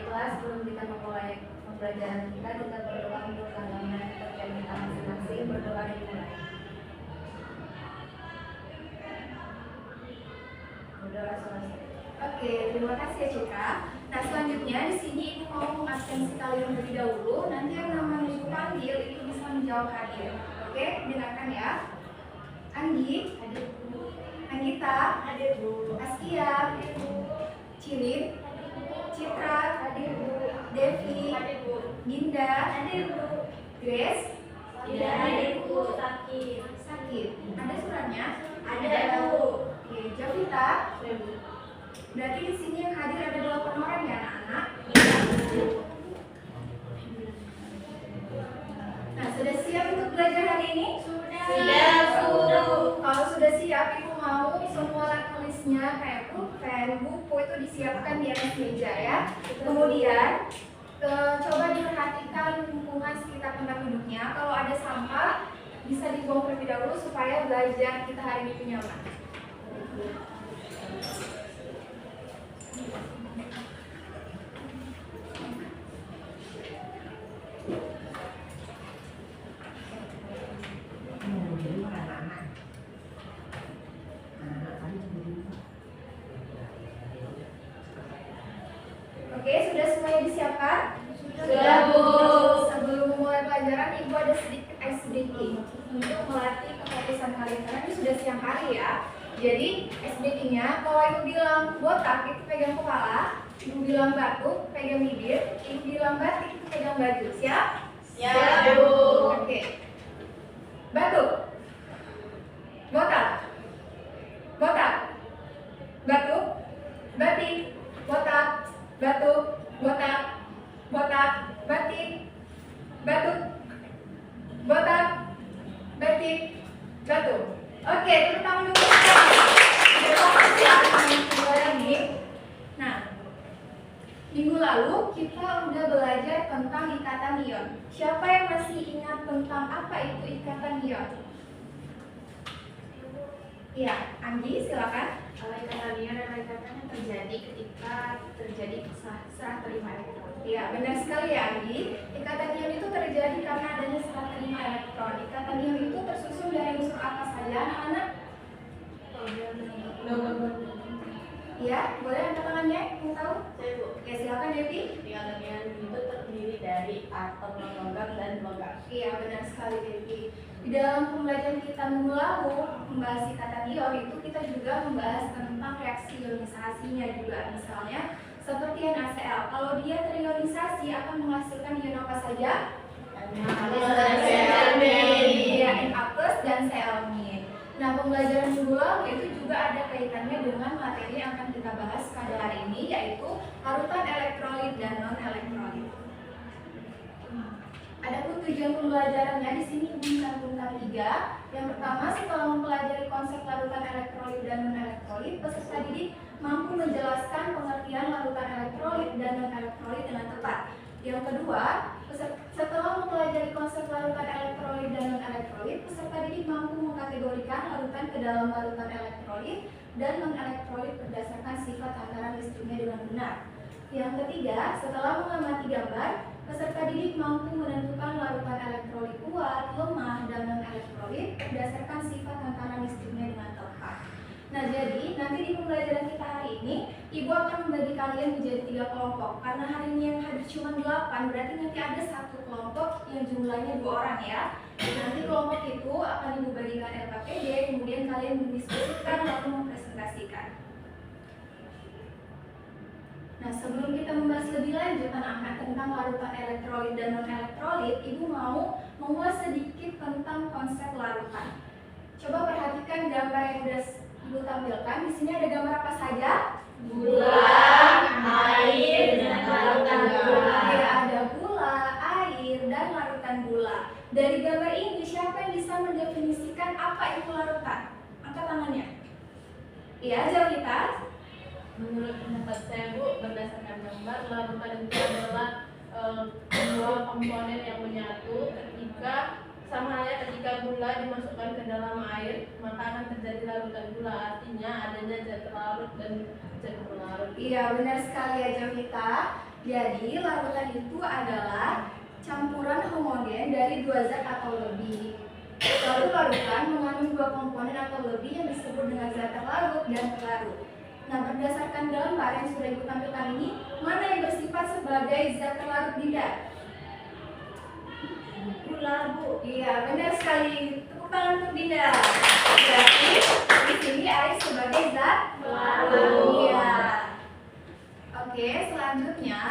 kelas sebelum kita memulai pembelajaran kita berdoa untuk keamanan pekerjaan kita masing-masing. Berdoa dimulai. Berdoa selesai. Oke, terima kasih ya Cika. Nah selanjutnya di sini Ibu mau mengabsensi kalian terlebih dahulu. Nanti yang namanya Ibu panggil itu bisa menjawab hadir. Oke, dengarkan ya. Anggi, hadir Bu. Anggita, hadir Bu. Askia, hadir Bu. Cilin, Citra, hadir Bu. Devi, hadir Bu. Dinda, hadir Bu. Grace, tidak hadir Bu. Sakit. Ada suratnya? Ada Bu. Oke, Javita, ada Bu. Berarti di sini yang hadir ada 8 orang ya anak-anak? Nah, sudah siap untuk belajar hari ini? Sudah, Bu. Kalau sudah siap, Ibu mau semua alat tulisnya kayak pulpen, buku itu disiapkan di atas meja ya. Kemudian coba diperhatikan lingkungan sekitar tempat duduknya. Kalau ada sampah bisa dibuang terlebih dahulu supaya belajar kita hari ini nyaman. Oke, sudah semuanya disiapkan? Sudah, Bu. Sebelum memulai pelajaran, Ibu ada sedikit ice breaking untuk melatih kefokusan kalian karena ini sudah siang hari ya. Jadi, ice breaking-nya kalau Ibu bilang botak itu pegang kepala, Ibu bilang batuk, pegang bibir, Ibu bilang batik itu pegang baju. Siap? Siap, Bu. Oke. Batuk. Botak. Botak. Batuk. Batik. Botak. Batuk. Botak. Botak. Batik. Batuk. Botak. Batik. Batuk. Oke, tepuk tangan dulu. Nah, minggu lalu kita udah belajar tentang ikatan ion. Siapa yang masih ingat tentang apa itu ikatan ion? Iya, Anggi silakan. Kalau ikatan ion adalah ikatan yang terjadi ketika terjadi serah terima elektron. Iya, benar sekali ya Anggi. Ikatan ion itu terjadi karena adanya serah terima elektron. Ikatan ion itu tersusun dari unsur apa saja, anak-anak? Iya, boleh angkat tangannya, mau tahu? Saya Bu. Oke, silakan Devi. Ikatan ion itu terdiri dari atom logam dan logam. Iya, benar sekali Devi. Di dalam pembelajaran kita minggu lalu membahas ikatan ion itu kita juga membahas tentang reaksi ionisasinya juga. Misalnya seperti NaCl, kalau dia terionisasi akan menghasilkan ion apa saja? Iya, Na+ dan Cl-. Nah, pembelajaran minggu lalu itu juga ada kaitannya dengan materi yang akan kita bahas pada hari ini, yaitu larutan elektrolit dan non-elektrolit. Adapun tujuan pembelajarannya di sini mencantumkan 3. Yang pertama, setelah mempelajari konsep larutan elektrolit dan non-elektrolit, peserta didik mampu menjelaskan pengertian larutan elektrolit dan non-elektrolit dengan tepat. Yang kedua, setelah mempelajari konsep larutan elektrolit dan non-elektrolit, peserta didik mampu mengkategorikan larutan ke dalam larutan elektrolit dan non-elektrolit berdasarkan sifat takaran listriknya dengan benar. Yang ketiga, setelah mengamati gambar, peserta didik mampu menentukan larutan elektrolit kuat, lemah, dan non-elektrolit berdasarkan sifat takaran listriknya dengan tepat. Nah, jadi nanti di pembelajaran kita hari ini, Ibu akan membagi kalian menjadi 3 kelompok. Karena hari ini yang hadir cuma 8, berarti nanti ada 1 kelompok yang jumlahnya 2 orang ya. Nanti kelompok itu akan Ibu bagikan LKPD, kemudian kalian mendiskusikan lalu mempresentasikan. Nah, sebelum kita membahas lebih lanjut anak-anak tentang larutan elektrolit dan non-elektrolit, Ibu mau mengulas sedikit tentang konsep larutan. Coba perhatikan gambar yang sudah Ibu tampilkan. Di sini ada gambar apa saja? Gula, air, dan larutan gula. Ya, ada gula, air, dan larutan gula. Dari gambar ini, siapa yang bisa mendefinisikan apa itu larutan? Angkat tangannya. Iya, jawab kita. Menurut pendapat saya Bu, berdasarkan gambar, larutan itu adalah dua komponen yang menyatu ketika Sama halnya ketika gula dimasukkan ke dalam air, maka akan terjadi larutan gula, artinya adanya zat larut dan zat pelarut. Iya, benar sekali ya Jovita. Jadi larutan itu adalah campuran homogen dari dua zat atau lebih. Suatu larutan mengandung dua komponen atau lebih yang disebut dengan zat terlarut dan pelarut. Nah, berdasarkan gambar yang sudah Ibu tampilkan ini, mana yang bersifat sebagai zat terlarut, Dinda? Gula, Bu. Iya, benar sekali. Tepuk tangan untuk Dinda. Berarti di sini air sebagai zat pelarut. Iya. Oke, selanjutnya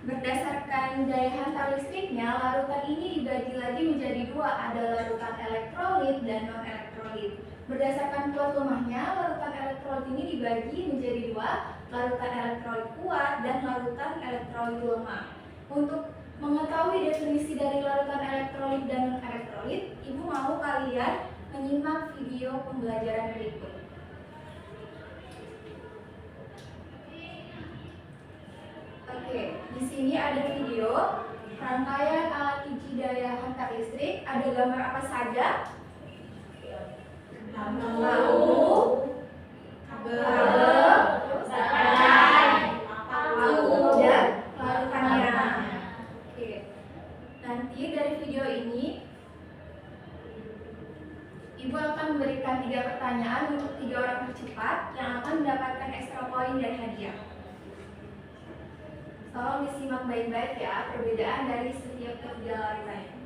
berdasarkan daya hantar listriknya, larutan ini dibagi lagi menjadi dua, ada larutan elektrolit dan non elektrolit. Berdasarkan kuat lemahnya, larutan elektrolit ini dibagi menjadi dua, larutan elektrolit kuat dan larutan elektrolit lemah. Untuk mengetahui definisi dari larutan elektrolit dan non elektrolit, Ibu mau kalian menyimak video pembelajaran berikut. Oke, di sini ada video rangkaian alat uji daya hantar listrik. Ada gambar apa saja? Lampu, kabel, baterai, dan larutannya. Oke, nanti dari video ini Ibu akan memberikan 3 pertanyaan untuk 3 orang tercepat yang akan mendapatkan ekstra poin dan hadiah. Tolong disimak baik-baik ya perbedaan dari setiap ketiga larutan.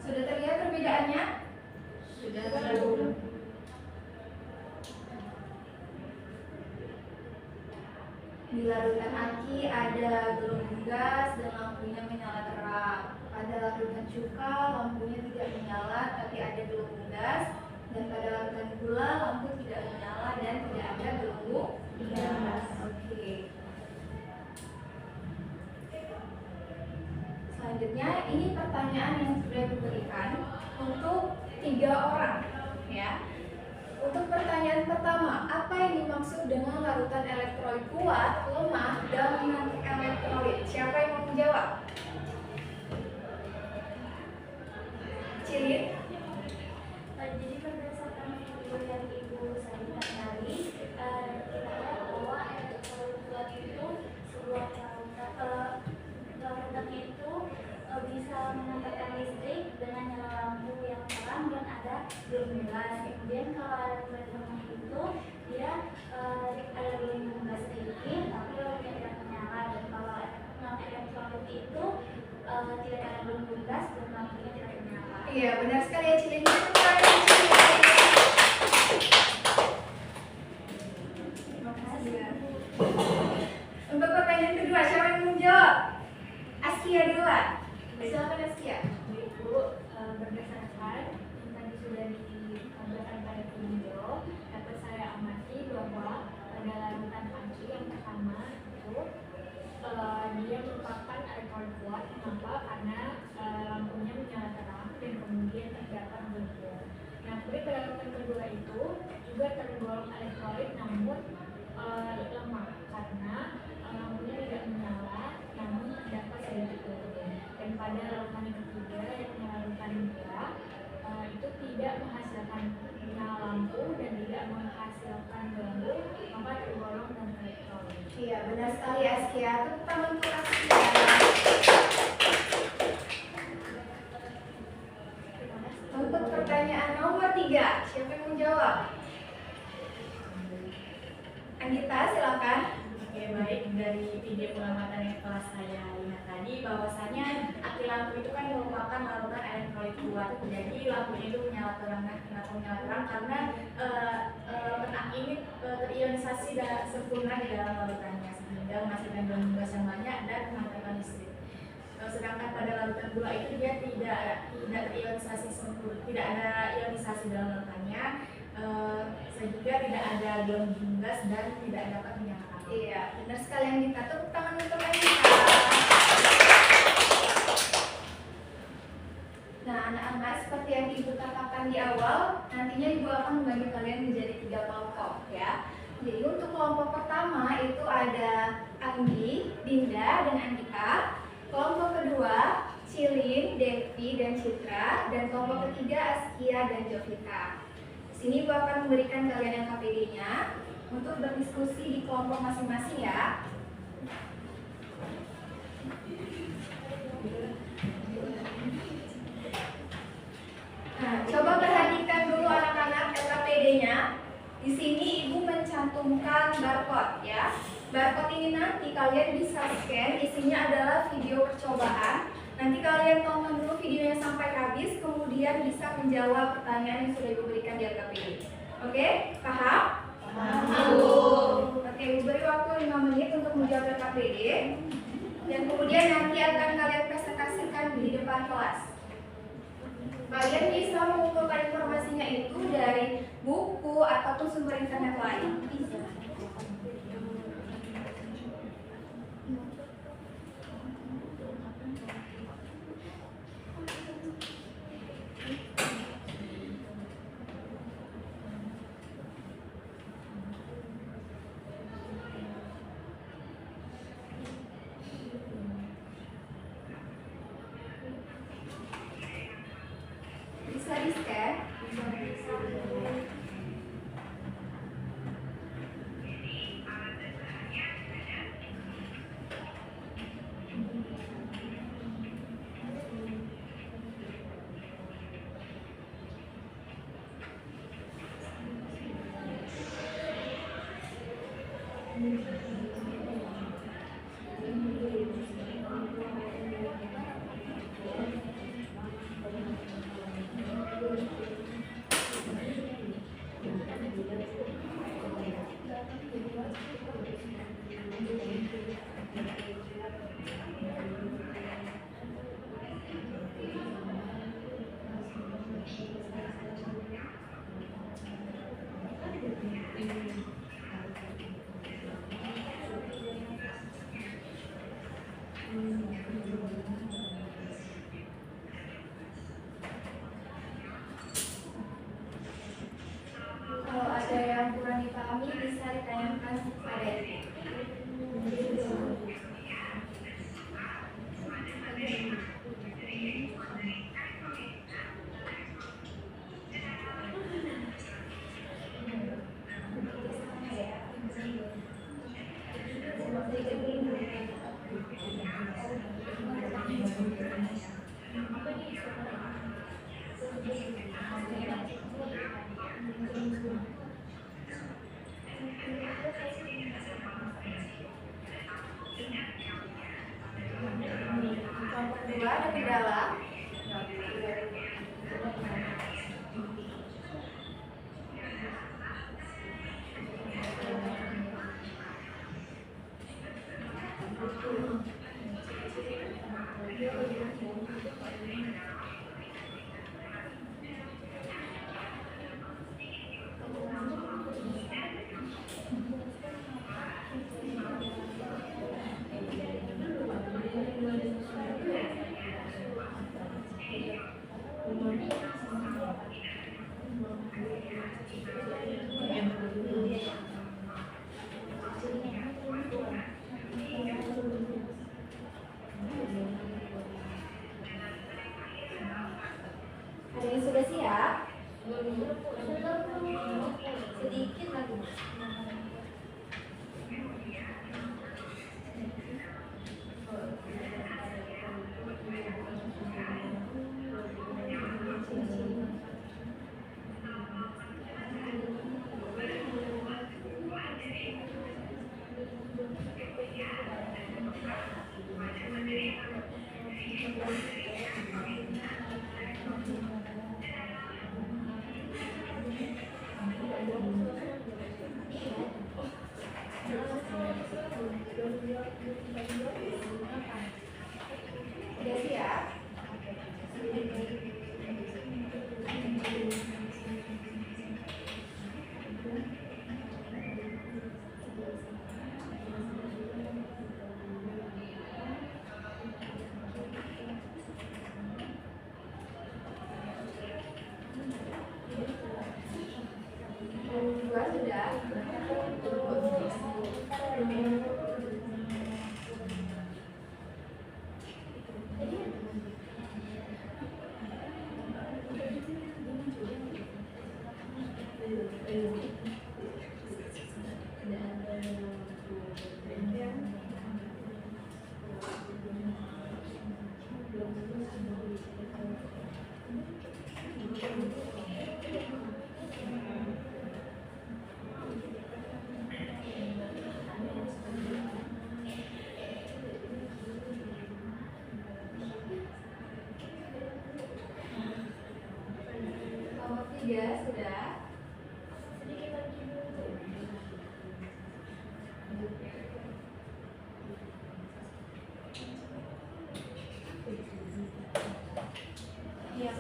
Sudah terlihat perbedaannya? Sudah terlalu. Di larutan aki ada gelembung gas dan lampunya menyala terang. Pada larutan cuka lampunya tidak menyala tapi ada gelembung gas. Dan pada larutan gula lampu tidak menyala dan tidak ada gelembung gas. Oke. Selanjutnya ini pertanyaan yang sudah diberikan untuk 3 orang ya. Untuk pertanyaan pertama, apa yang dimaksud dengan larutan elektrolit kuat, lemah, dan non elektrolit? Siapa yang mau menjawab? Cilin? Jadi berdasarkan video yang Ibu sampaikan tadi, kita lihat bahwa elektrolit kuat itu sebuah larutannya itu bisa mengantarkan listrik dengan nyala lampu yang terang dan ada gelembung gas. Kemudian kalau elektrolit lemah itu dia ada gelembung gas sedikit tapi lampunya tidak menyala, dan kalau non elektrolit itu tidak ada gelembung gas dan lampunya tidak menyala. Iya, benar sekali ya Cilin. Terima kasih ya. Untuk pertanyaan kedua, siapa yang mau menjawab? Askia duluan. Silakan Askia. Ibu, berdasarkan yang tadi sudah ditampilkan pada video, dapat saya amati bahwa pada larutan aki yang pertama itu dia merupakan elektrolit kuat. Kenapa? Karena lampunya menyala terang dan kemudian terdapat gelembung. Nah, kemudian pada larutan kedua itu juga tergolong elektrolit namun lemah karena lampunya tidak menyala namun terdapat sedikit gelembung. Dan pada larutan yang ketiga yang larutan gula itu tidak menghasilkan nyala lampu dan tidak menghasilkan gelembung, maka tergolong non elektrolit. Iya, benar sekali Askia. Tepuk tangan untuk Askia. Untuk pertanyaan nomor 3, siapa yang menjawab? Anggita, silakan. Oke, baik. Dari video pengamatan yang telah saya lihat tadi, bahwasanya aki lampu itu kan merupakan larutan elektrolit kuat. Jadi lampunya itu menyala terang. Kenapa menyala terang? Karena aki ini terionisasi terimplementasi sempurna di dalam larutannya sehingga menghasilkan gelombang bebas yang banyak dan menghasilkan listrik. Sedangkan pada larutan gula itu dia tidak terionisasi sempurna, tidak ada ionisasi dalam larutannya, sehingga tidak ada gelombang gas dan tidak dapat menyalakan. Iya, benar sekali yang Dita. Tepuk tangan untuk Anita. Nah, anak-anak, seperti yang Ibu katakan di awal, nantinya Ibu akan membagi kalian menjadi 3 kelompok ya. Jadi untuk kelompok pertama itu ada Anggi, Dinda, dan Andika. Kelompok kedua, Cilin, Devi, dan Citra. Dan kelompok ketiga, Askia dan Jovita. Di sini Ibu akan memberikan kalian LKPD-nya untuk berdiskusi di kelompok masing-masing ya. Nah, coba perhatikan dulu anak-anak LKPD-nya. Di sini Ibu mencantumkan barcode ya. Barcode ini nanti kalian bisa scan, isinya adalah video percobaan. Nanti kalian tonton dulu videonya sampai habis, kemudian bisa menjawab pertanyaan yang sudah Ibu berikan di LKPD. Oke, paham? Oke, Ibu beri waktu 5 menit untuk menjawab LKPD. Dan kemudian nanti akan kalian presentasikan di depan kelas. Kalian bisa mengumpulkan informasinya itu dari buku ataupun sumber internet lain. Bisa di-scan. Kalau ada yang kurang dipahami bisa ditanyakan kepada Ibu. Kelompok kedua ada kendala. Ada yang sudah siap? Sedikit lagi. Udah siap? Dua sudah. Kelompok 3 sudah. Iya.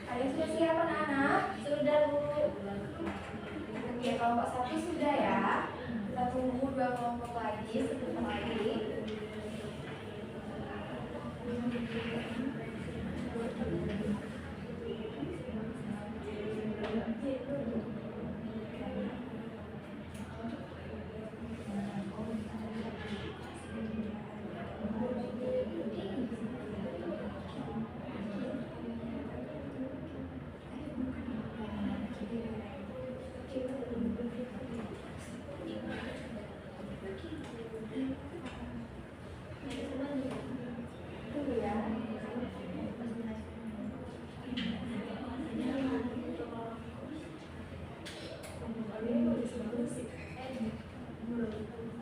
Kalian sudah siap anak-anak? Sudah, Bu. Oke, kelompok 1 sudah ya. Kita tunggu 2 kelompok lagi, sebentar lagi. Tunggu ya.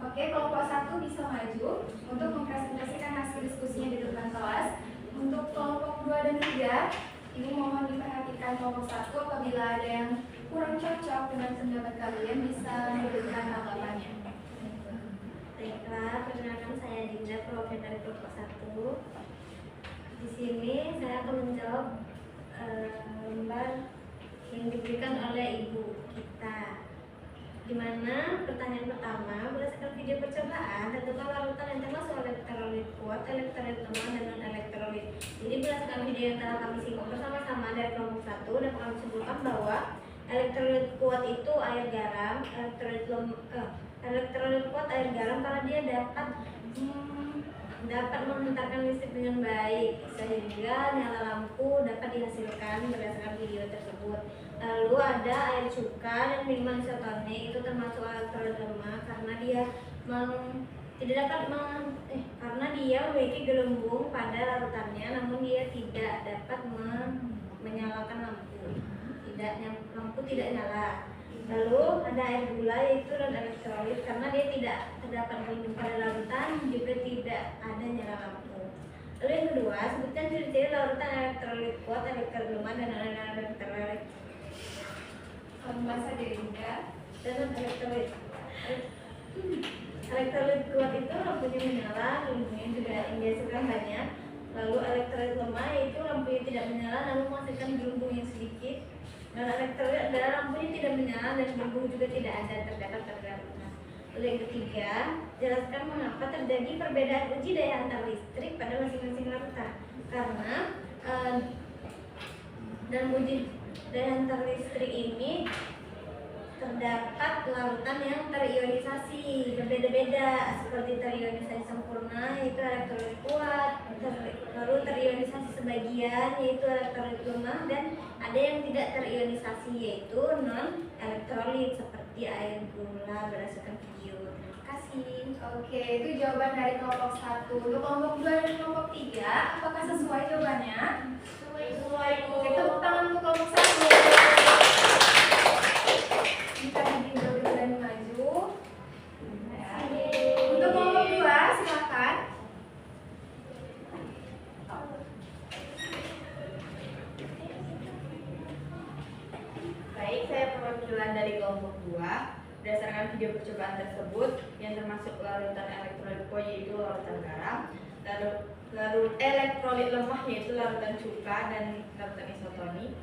Oke, kelompok 1 bisa maju untuk mempresentasikan hasil diskusinya di depan kelas. Untuk kelompok 2 dan 3, ini mohon diperhatikan kelompok 1 apabila ada yang kurang cocok dengan pendapat kalian bisa memberikan tanggapannya. Baiklah, perkenalkan saya Dinda, perwakilan dari kelompok 1. Di sini saya akan menjawab lembar yang diberikan oleh ibu kita. Di mana pertanyaan pertama, berdasarkan video percobaan, tentukan larutan yang termasuk elektrolit kuat, elektrolit lemah, dan non-elektrolit. Jadi berdasarkan video yang telah kami simak bersama-sama dari kelompok 1, dapat kami simpulkan bahwa elektrolit kuat itu air garam, elektrolit kuat air garam karena dia dapat menghantarkan listrik dengan baik, sehingga nyala lampu dapat dihasilkan berdasarkan video tersebut. Lalu ada air cuka dan minuman isotonik, itu termasuk elektrolit lemah karena dia karena dia memiliki gelembung pada larutannya, namun dia tidak dapat menyalakan lampu. Lampu tidak nyala. Lalu ada air gula, yaitu non elektrolit karena dia tidak terdapat gelembung pada larutan, juga tidak ada nyala lampu. Lalu yang kedua, sebutkan ciri-ciri larutan elektrolit kuat, elektrolit lemah, dan non-elektrolit. Bahasa Dinda. Dan non-elektrolit. Elektrolit kuat itu lampunya menyala, gelembungnya juga yang dihasilkan banyak. Lalu elektrolit lemah yaitu lampunya tidak menyala, namun menghasilkan gelembung yang sedikit. Dan elektrolit adalah lampunya tidak menyala dan gelembung juga tidak ada terdapat pada larutan. Lalu yang ketiga, jelaskan mengapa terjadi perbedaan uji daya antar listrik pada masing-masing larutan. Karena dalam uji daya antar listrik ini terdapat larutan yang terionisasi berbeda-beda, seperti terionisasi sempurna yaitu elektrolit kuat, lalu terionisasi sebagian yaitu elektrolit lemah, dan ada yang tidak terionisasi yaitu non elektrolit seperti air gula berdasarkan video. Terima kasih. Oke, itu jawaban dari kelompok 1. Untuk kelompok 2 dan kelompok 3, apakah sesuai jawabannya? Sesuai, Bu. Oke, tepuk tangan untuk kelompok 1. Jika Dinda udah berani maju. Ya. Untuk kelompok 2, silakan dari kelompok 2. Berdasarkan video percobaan tersebut yang termasuk larutan elektrolit yaitu larutan garam, lalu elektrolit lemah yaitu larutan cuka dan larutan isotonik.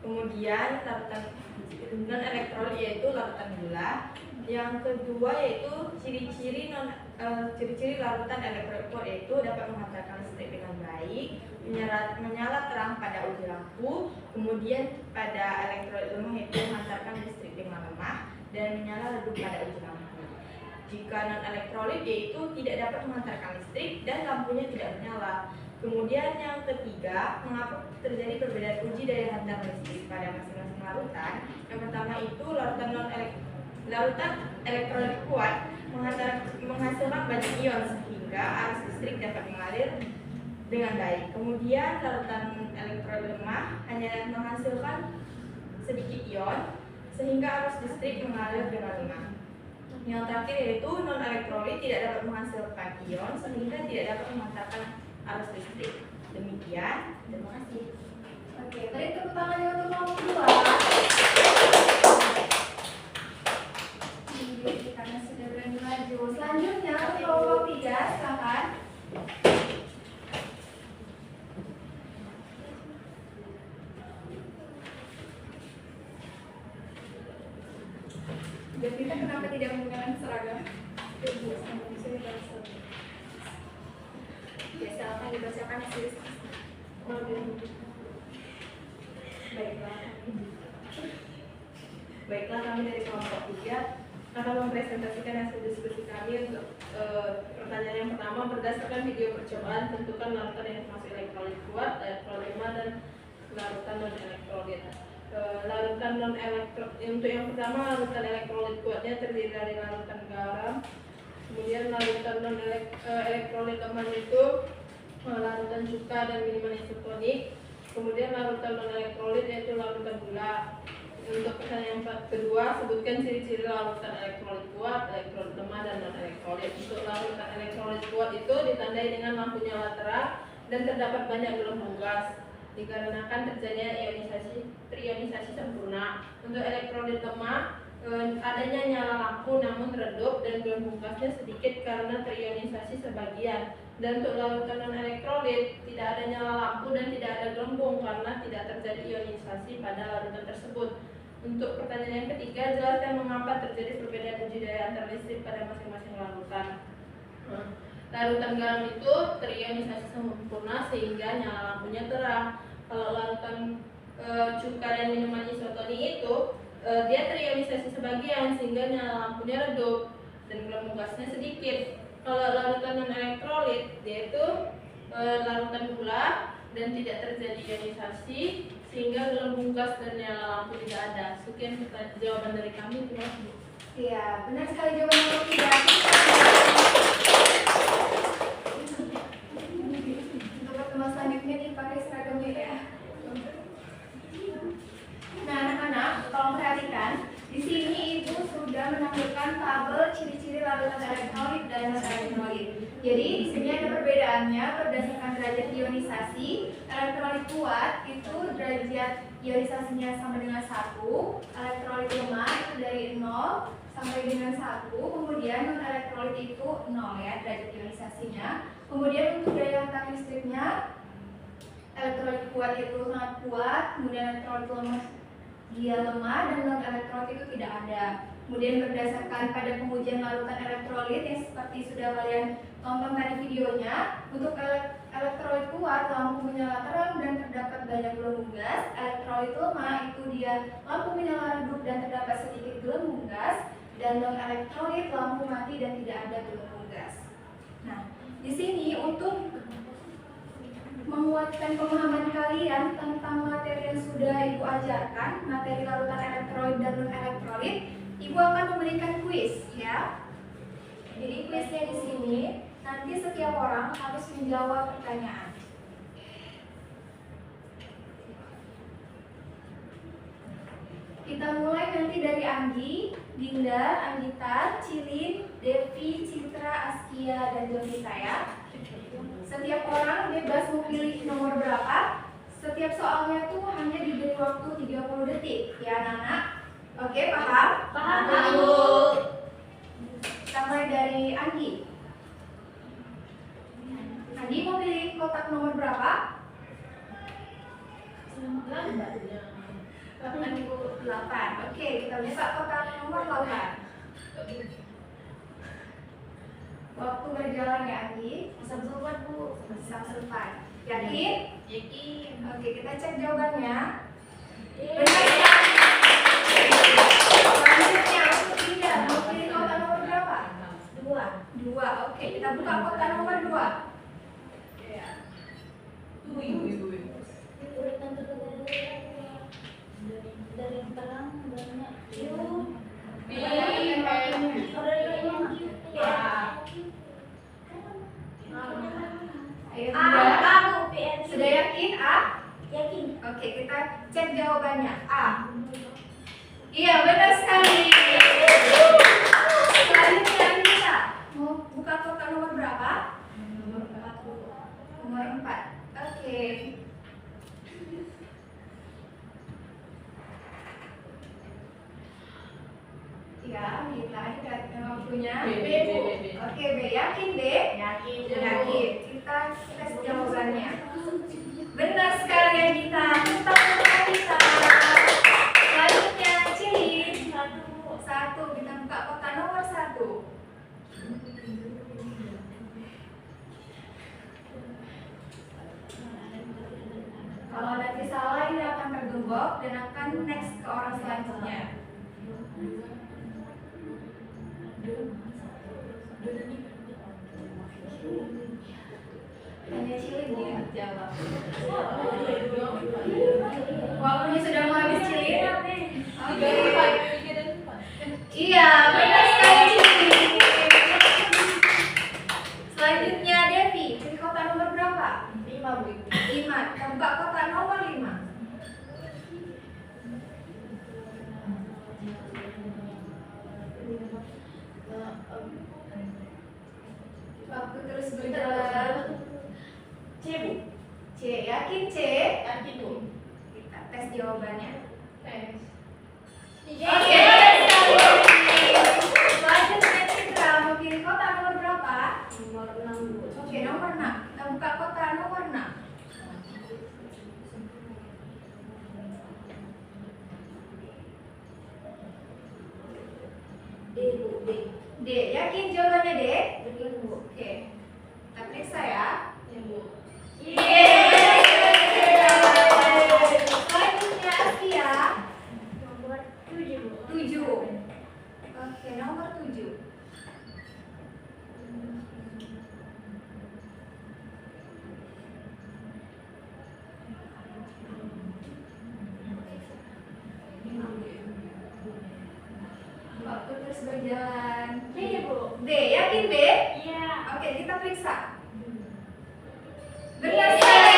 Kemudian larutan non elektrolit yaitu larutan gula. Yang kedua yaitu ciri-ciri larutan elektrolit yaitu dapat menghantarkan listrik dengan baik, menyala terang pada uji lampu. Kemudian pada elektrolit lemah yaitu menghantarkan listrik dengan lemah dan menyala redup pada uji lampu. Jika non elektrolit yaitu tidak dapat menghantarkan listrik dan lampunya tidak menyala. Kemudian yang ketiga, mengapa terjadi perbedaan uji daya hantar listrik pada masing-masing larutan? Yang pertama itu larutan elektrolit kuat menghasilkan banyak ion sehingga arus listrik dapat mengalir dengan baik. Kemudian larutan elektrolit lemah hanya menghasilkan sedikit ion sehingga arus listrik mengalir dengan lemah. Yang terakhir yaitu non elektrolit tidak dapat menghasilkan ion sehingga tidak dapat menghantarkan arus listrik. Demikian, terima kasih. Oke, beri tepuk tangannya untuk kelompok 2. Karena sudah berani maju. Selanjutnya untuk kelompok 3, silakan. Dan kita kenapa tidak menggunakan seragam? Ya, silakan dibacakan hasil. Baiklah, kami dari kelompok 3 akan mempresentasikan hasil diskusi kami untuk pertanyaan yang pertama. Berdasarkan video percobaan, tentukan larutan yang termasuk elektrolit kuat, elektrolit lemah, dan larutan non elektrolit. Larutan non elektrolit untuk yang pertama, larutan elektrolit kuatnya terdiri dari larutan garam. Kemudian larutan non elektrolit lemah itu larutan cuka dan minuman isotonik. Kemudian larutan non elektrolit yaitu larutan gula. Untuk pertanyaan yang kedua, sebutkan ciri-ciri larutan elektrolit kuat, elektrolit lemah, dan non elektrolit. Untuk larutan elektrolit kuat itu ditandai dengan lampu nyala terang dan terdapat banyak gelembung gas dikarenakan terjadinya trionisasi sempurna. Untuk elektrolit lemah adanya nyala lampu namun redup dan gelembung gasnya sedikit karena trionisasi sebagian. Dan untuk larutan non elektrolit tidak ada nyala lampu dan tidak ada gelembung karena tidak terjadi ionisasi pada larutan tersebut. Untuk pertanyaan yang ketiga, jelaskan mengapa terjadi perbedaan uji daya antar listrik pada masing-masing larutan. Larutan garam itu terionisasi sempurna sehingga nyala lampunya terang. Kalau larutan cuka dan minuman isotonik itu dia terionisasi sebagian sehingga nyala lampunya redup dan gelembung gasnya sedikit. Kalau larutan non elektrolit dia itu larutan gula dan tidak terjadi ionisasi sehingga gelembung gas dan nyala lampu tidak ada. Sekian jawaban dari kami. Terima kasih. Iya, benar sekali jawaban nomor 3. Untuk pertemuan selanjutnya dipakai seragamnya ya. Nah, anak-anak, tolong perhatikan. Di sini Ibu sudah menampilkan tabel ciri-ciri larutan elektrolit dan non elektrolit. Jadi di sini ada perbedaannya berdasarkan derajat ionisasi. Elektrolit kuat itu derajat ionisasinya sama dengan 1, elektrolit lemah itu dari 0 sampai dengan 1, kemudian non elektrolit itu 0 ya derajat ionisasinya. Kemudian untuk daya hantar listriknya, elektrolit kuat itu sangat kuat, kemudian elektrolit lemah dia lemah, dan non elektrolit itu tidak ada. Kemudian berdasarkan pada pengujian larutan elektrolit yang seperti sudah kalian tonton tadi videonya, untuk elektrolit kuat lampu menyala terang dan terdapat banyak gelembung gas. Elektrolit lemah itu dia lampu menyala redup dan terdapat sedikit gelembung gas. Dan non elektrolit lampu mati dan tidak ada gelembung gas. Nah, di sini untuk menguatkan pemahaman kalian tentang materi yang sudah Ibu ajarkan, materi larutan elektrolit dan non elektrolit, Ibu akan memberikan kuis ya. Jadi kuisnya di sini nanti setiap orang harus menjawab pertanyaan. Kita mulai nanti dari Anggi, Dinda, Anggita, Cilin, Devi, Citra, Askia, dan Jovita ya. Setiap orang bebas memilih nomor berapa. Setiap soalnya tuh hanya diberi waktu 30 detik ya anak-anak. Oke, paham? Paham. Bu. Kita mulai dari Andi. Andi mau pilih kotak nomor berapa? 8. Oke, kita buka kotak nomor 8. Waktu berjalan ya Andi. Sempat Bu. Sempat. Yakin? Yakin. Oke, kita cek jawabannya. Yeay. Benar sekali. Selanjutnya untuk tidak mau pilih kotak nomor berapa? 2. Oke, kita buka kotak nomor 2. Dari yang terang banyak Ayo, A. sudah yakin A? Yakin. Oke, kita cek jawabannya. A. Iya, benar sekali. Selanjutnya kita mau buka kotak nomor berapa? Nomor 4. Oke. Ya, kita lihat waktunya. B. Oke, B. Yakin, B? Yakin. Yakin. Kita tes jawabannya. Benar sekali ya kita. Kita. Selanjutnya Cilin. 1. Kita buka kotak nomor 1. Kalau nanti salah ini akan tergembok dan akan next ke orang selanjutnya. Hanya Cilin ya. Jawab. Waktunya sudah mau habis Cilin. Oke. 3 dan 4. Iya, benar sekali Cilin. Selanjutnya Devi, pilih kotak nomor berapa? 5 Bu. 5. Kita buka kotak nomor 5. Waktu terus berjalan. C Bu. C, yakin C? Yakin Bu. Kita tes jawabannya. Tes. Oke. Selanjutnya Citra, mau pilih kotak nomor berapa? Nomor 6 Bu. Oke, nomor 6. Kita buka kotak nomor 6. D, Bu. D. D, yakin jawabannya D? Yakin, Bu. Oke. Kita periksa ya. Ya, Bu. Selanjutnya Asia. Nomor 7, Bu. 7. Oke, nomor 7. Waktu terus berjalan. D, Bu. D, yakin B? Iya. Oke, kita periksa. Benar sekali.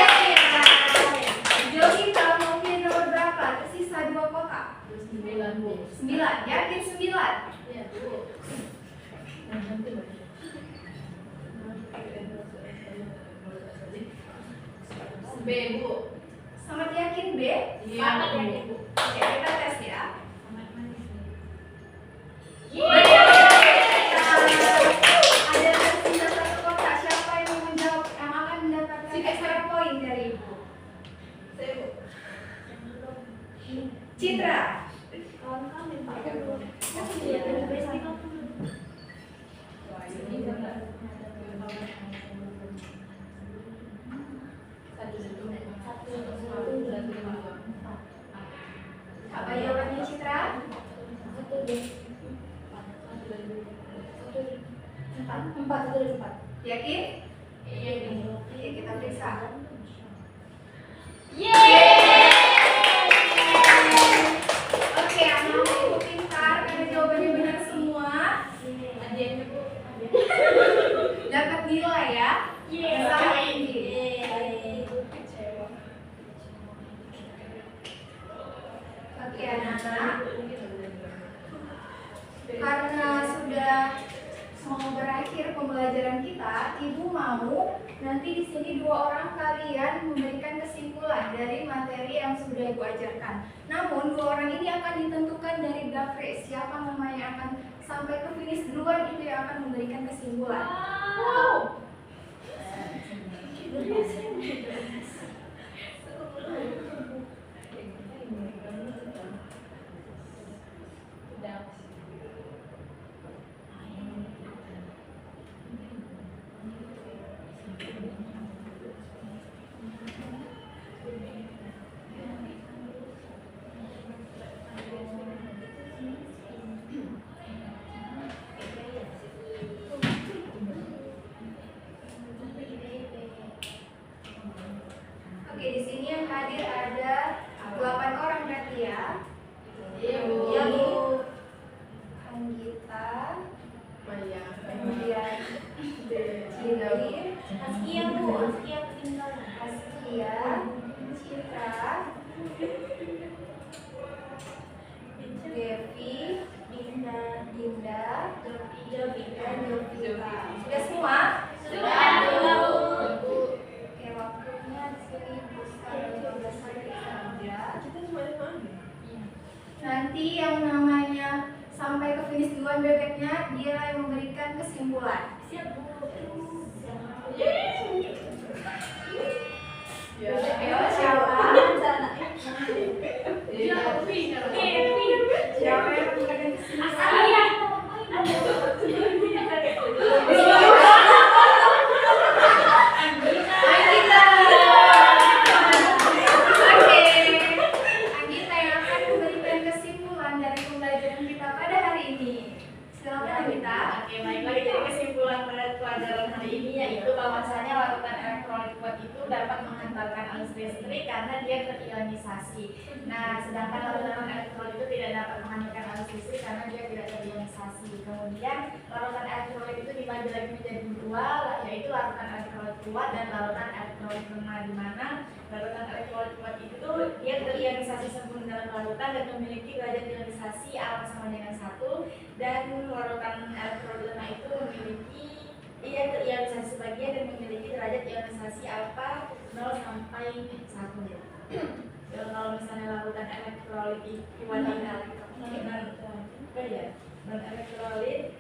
Jogi, kalau mau pilih nomor berapa? Tersisa 2 kotak. 9, Bu. 9, yakin 9? Ya, Bu. B, Bu. Sangat yakin B? Iya, Sangat Bu. yakin, Bu. Oke, kita tes ya. Ada tersisa 1 kotak. Siapa yang mau menjawab yang akan mendapatkan extra poin dari Ibu? C, Bu. Citra. Kawan kami, Pak. Iya. Apa jawabannya Citra? 4. Yakin? Iya, Bu. Oke, kita periksa. Oke, anak-anak pintar karena jawabannya benar semua. Hadiahnya, Bu. Dapat nilai ya. Sama ini. Oke, anak-anak. Karena sudah mau berakhir pembelajaran kita, Ibu mau nanti di sini 2 orang kalian memberikan kesimpulan dari materi yang sudah Ibu ajarkan. Namun 2 orang ini akan ditentukan dari gapre, siapa namanya yang akan sampai ke finish duluan itu yang akan memberikan kesimpulan. Wow. Oke, di sini yang hadir ada 8 orang berarti ya. Iya, Bu. Iya, Bu. Anggita, kemudian Cili, Askia Bu, Askia ketinggalan. Askia, Citra, Devi, Dinda, Jovi, dan Jovita. Sudah semua? Sudah, Bu. Oke, waktunya di sini sekitar 12 menit saja. Kita cuma ada mana? Nanti yang namanya sampai ke finish duluan bebeknya, dia yang memberikan kesimpulan. Siap Bu. Ya. Ayo, siapa? Siapa yang memberikan kesimpulan? Anggita. Oke. Anggita yang akan memberikan kesimpulan dari pembelajaran kita pada hari ini. Silakan Anggita. Oke, baiklah, jadi kesimpulan pada pelajaran hari ini yaitu bahwasanya larutan elektrolit kuat itu dapat menghantarkan arus listrik karena dia terionisasi. Nah, sedangkan larutan elektrolit itu tidak dapat menghantarkan arus listrik karena dia tidak terionisasi. Kemudian larutan elektrolit itu dibagi lagi menjadi 2, yaitu larutan elektrolit kuat dan larutan elektrolit lemah, di mana larutan elektrolit kuat itu dia terionisasi sempurna dalam larutan dan memiliki derajat ionisasi alfa sama dengan 1, dan larutan elektrolit lemah itu memiliki terionisasi sebagian dan memiliki derajat ionisasi alfa 0 sampai 1. Kalau misalnya larutan elektrolit kuat dan elektrolit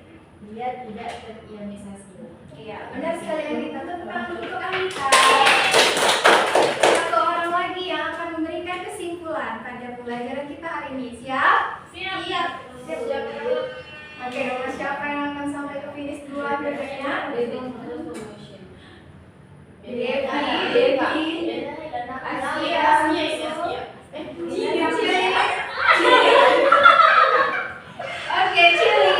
dia tidak terionisasi. Iya, benar sekali Anggita. Tepuk tangan untuk Anggita. Satu orang lagi yang akan memberikan kesimpulan pada pembelajaran kita hari ini. Siap? Siap. Siap. Oke, nomor siapa yang akan sampai ke finish duluan bebeknya? Devi, Askia, Oke, Cili.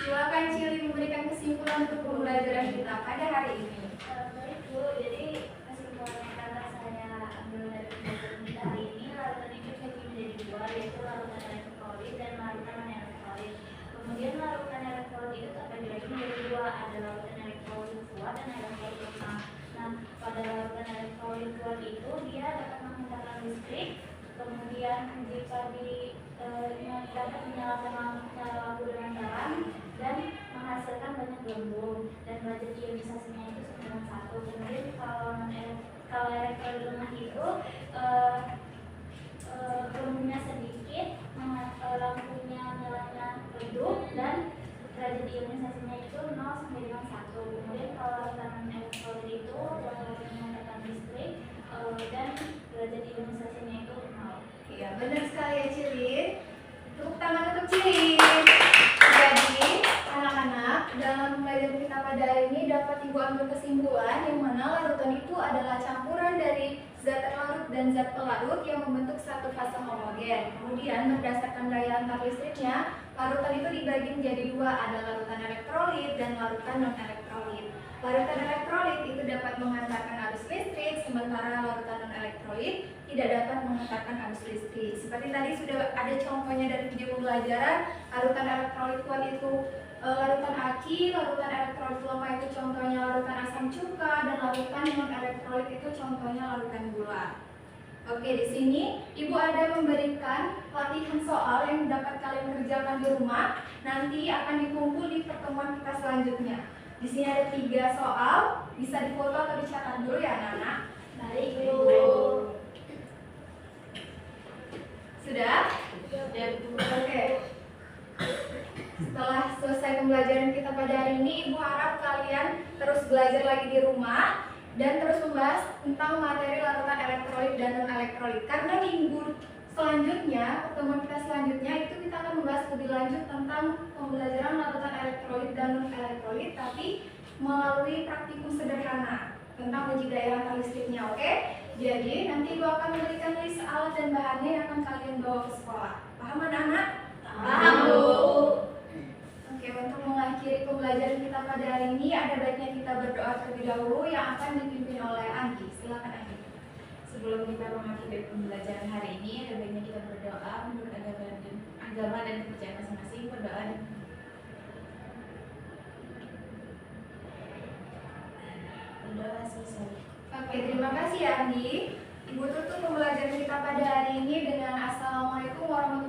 Silakan Cili memberikan kesimpulan untuk pembelajaran kita pada hari ini. Baik Bu, jadi kesimpulan yang kata saya ambil dari pembelajaran kita hari ini, larutan itu dibagi menjadi 2, yaitu larutan elektrolit dan larutan non-elektrolit. Kemudian larutan elektrolit itu terbagi lagi menjadi 2, ada larutan elektrolit kuat dan elektrolit lemah. Nah, pada larutan elektrolit kuat itu dia dapat menghantarkan listrik, kemudian jika dapat menyalakan lampu dengan terang dan menghasilkan banyak gelembung, dan derajat ionisasinya itu sama 1. Kemudian kalau elektrolit lemah itu gelembungnya sedikit, lampunya nyalanya redup, dan derajat ionisasinya itu 0 sampai dengan 1. Kemudian kalau larutan elektrolit itu dapat menghantarkan listrik dan derajat ionisasinya itu 0. Iya, benar sekali ya Cili. Tepuk tangan untuk Cili. Jadi, anak-anak, dalam pembelajaran kita pada hari ini dapat Ibu ambil kesimpulan yang mana larutan itu adalah campuran dari zat terlarut dan zat pelarut yang membentuk satu fase homogen. Kemudian berdasarkan daya antar listriknya, larutan itu dibagi menjadi 2, ada larutan elektrolit dan larutan non-elektrolit. Larutan elektrolit itu dapat menghantarkan arus listrik, sementara larutan non-elektrolit tidak dapat menghantarkan arus listrik. Seperti tadi sudah ada contohnya dari video pembelajaran, larutan elektrolit kuat itu larutan aki, larutan elektrolit lemah itu contohnya larutan asam cuka, dan larutan non-elektrolit itu contohnya larutan gula. Oke, di sini Ibu ada memberikan latihan soal yang dapat kalian kerjakan kerjakan di rumah nanti akan dikumpul di pertemuan kita selanjutnya. Di sini ada 3 soal, bisa difoto atau dicatat dulu ya anak-anak. Baik, Bu. Sudah? Ya, Bu. Oke. Setelah selesai pembelajaran kita pada hari ini, Ibu harap kalian terus belajar lagi di rumah dan terus membahas tentang materi larutan elektrolit dan non-elektrolit. Karena minggu selanjutnya, pertemuan kita selanjutnya itu kita akan membahas lebih lanjut tentang pembelajaran larutan elektrolit dan non-elektrolit, tapi melalui praktikum sederhana tentang uji daya antar listriknya, oke? Jadi nanti Ibu akan memberikan list alat dan bahannya yang akan kalian bawa ke sekolah. Paham anak-anak? Paham, Bu. Oke, untuk mengakhiri pembelajaran kita pada hari ini, ada baiknya kita berdoa terlebih dahulu yang akan dipimpin oleh Anggi. Silakan Anggi. Sebelum kita mengakhiri pembelajaran hari ini, ada baiknya kita berdoa menurut agama dan kepercayaan masing-masing. Berdoa dan berdoa selesai. Oke, terima kasih ya Anggi. Ibu tutup pembelajaran kita pada hari ini dengan Assalamualaikum warahmatullahi